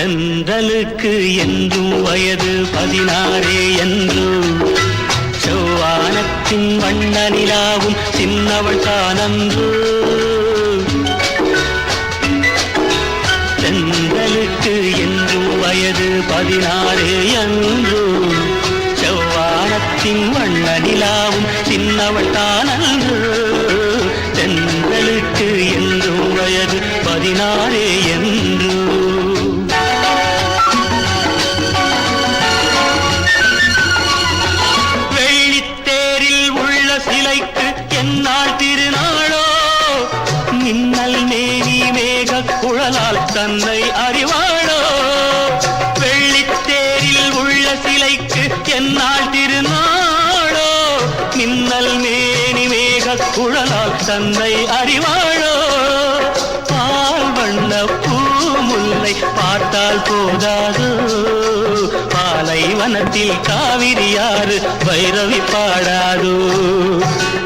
தென்றலுக்கு என்றும் வயது 16 என்று செவ்வானத்தின் வண்ண நிலாவும் சின்னவள் தானன்று தென்றலுக்கு என்றும் வயது 16 என்று செவ்வானத்தின் வண்ண நிலாவும் சின்னவள் தானன்று தென்றலுக்கு என்றும் வயது 16 என்று வெள்ளித்தேரில் உள்ள சிலைக்கு என்னால் திருநாளோ மின்னல் மேனி மேக குழலால் தன்னை அறிவாளோ வெள்ளித்தேரில் உள்ள சிலைக்கு என்னால் திருநாளோ மின்னல் மேனி மேக குழலால் தன்னை அறிவாளோ பால் வண்ண பூமுல்லை பார்த்தால் போதாதோ பாலைவனத்தில் காவிரியாறு பைரவி பாடாதோ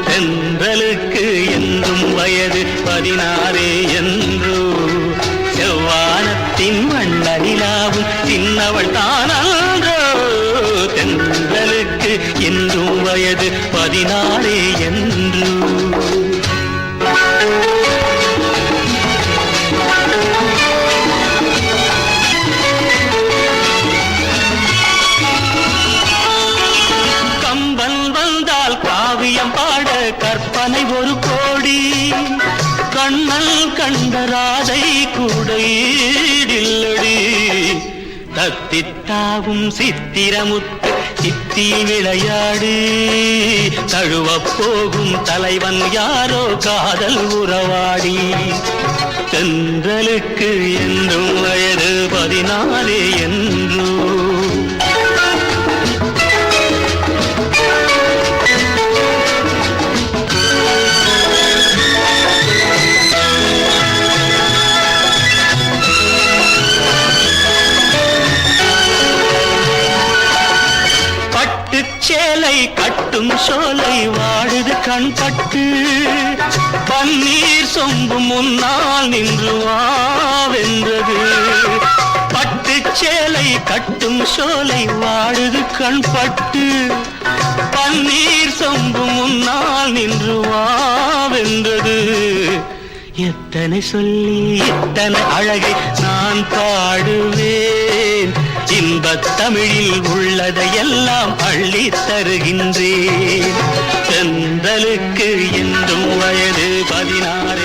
தென்றலுக்கு என்றும் வயது 16 என்று செவ்வானத்தின் வண்ண நிலாவும் சின்னவள் தானன்றோ தென்றலுக்கு என்றும் வயது 16 என்று பாட கற்பனை ஒரு கோடி கண்ணல் கண்ட ராதை கூட ஈடில்லடி தத்தித்தாவும் சித்திரமுத்து சித்தி விளையாடி தழுவப் போகும் தலைவன் யாரோ காதல் உறவாடி தென்றலுக்கு என்றும் வயது 16 என்று சேலை கட்டும் சோலை வாழுது கண்பட்டு பன்னீர் சொம்பு முன்னால் நின்று வாவென்றது பட்டு சேலை கட்டும் சோலை வாழுது கண்பட்டு பன்னீர் சொம்பு முன்னால் நின்று வாவென்றது எத்தனை சொல்லி எத்தனை அழகை நான் பாடுவேன் இன்பத் தமிழில் உள்ளதையெல்லாம் அள்ளி தருகின்றேன் தென்றலுக்கு என்றும் வயது 16